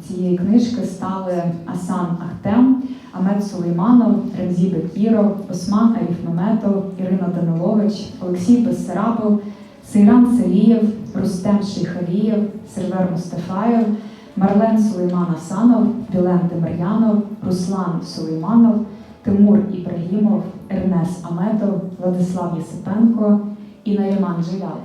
цієї книжки стали Асан Ахтем, Амет Сулейманов, Ремзі Бекіров, Осман Аріфмеметов, Ірина Данилович, Олексій Бессарабов, Сейран Селієв, Рустем Шейхалієв, Сервер Мустафаєв, Марлен Сулейман Асанов, Білен Демир'янов, Руслан Сулейманов, Тимур Ібрагімов, Ернес Аметов, Владислав Єсипенко і Наріман Джелял.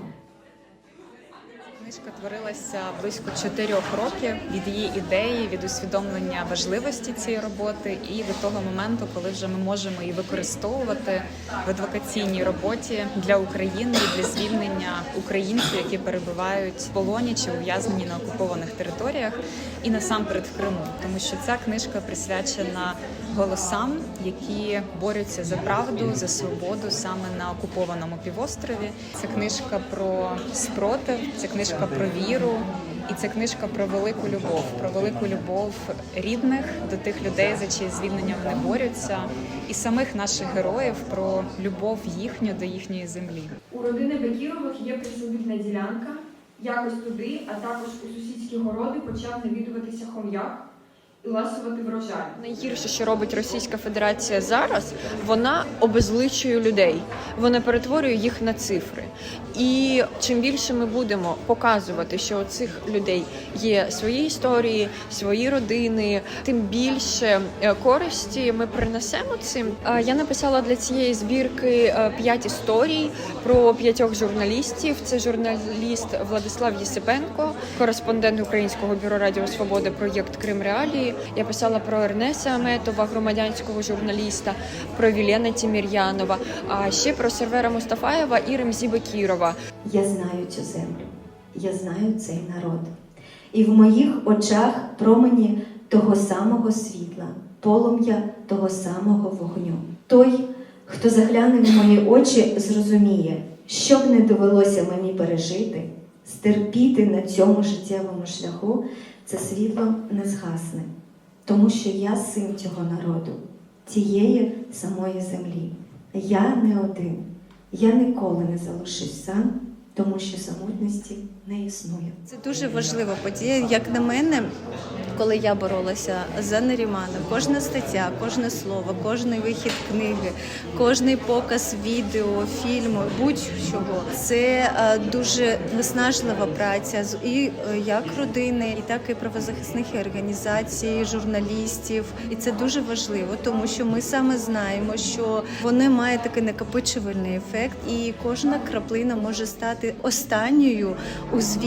Книжка творилася близько 4 років від її ідеї, від усвідомлення важливості цієї роботи і до того моменту, коли вже ми можемо її використовувати в адвокаційній роботі для України і для звільнення українців, які перебувають в полоні чи ув'язнені на окупованих територіях, і насамперед в Криму. Тому що ця книжка присвячена голосам, які борються за правду, за свободу саме на окупованому півострові. Це книжка про спротив, це книжка про віру, і це книжка про велику любов рідних до тих людей, за чиє звільнення вони борються, і самих наших героїв про любов їхню до їхньої землі. У родини Бекірових є присадибна ділянка. Якось туди, а також у сусідські городи почав навідуватися хом'як і ласувати врожай. Найгірше, що робить Російська Федерація зараз, вона обезличує людей, вона перетворює їх на цифри. І чим більше ми будемо показувати, що у цих людей є свої історії, свої родини, тим більше користі ми принесемо цим. Я написала для цієї збірки 5 історій про 5 журналістів. Це журналіст Владислав Єсипенко, кореспондент Українського бюро Радіо Свобода, проєкт Крим Реалії. Я писала про Ернеса Аметова, громадянського журналіста, про Вілена Тімір'янова, а ще про Сервера Мустафаєва і Ремзі Бекірова. Я знаю цю землю, я знаю цей народ. І в моїх очах промені того самого світла, полум'я того самого вогню. Той, хто загляне в мої очі, зрозуміє, що б не довелося мені пережити, стерпіти на цьому життєвому шляху, це світло не згасне. Тому що я син цього народу, цієї самої землі. Я не один. Я ніколи не залишусь сам, тому що самотності не існує. Це дуже важлива подія, як на мене, коли я боролася за Нарімана. Кожна стаття, кожне слово, кожний вихід книги, кожний показ відео, фільму, будь-чого. Це дуже виснажлива праця і як родини, і так і правозахисних організацій, журналістів. І це дуже важливо, тому що ми саме знаємо, що вони мають такий накопичувальний ефект, і кожна краплина може стати останньою у звіті.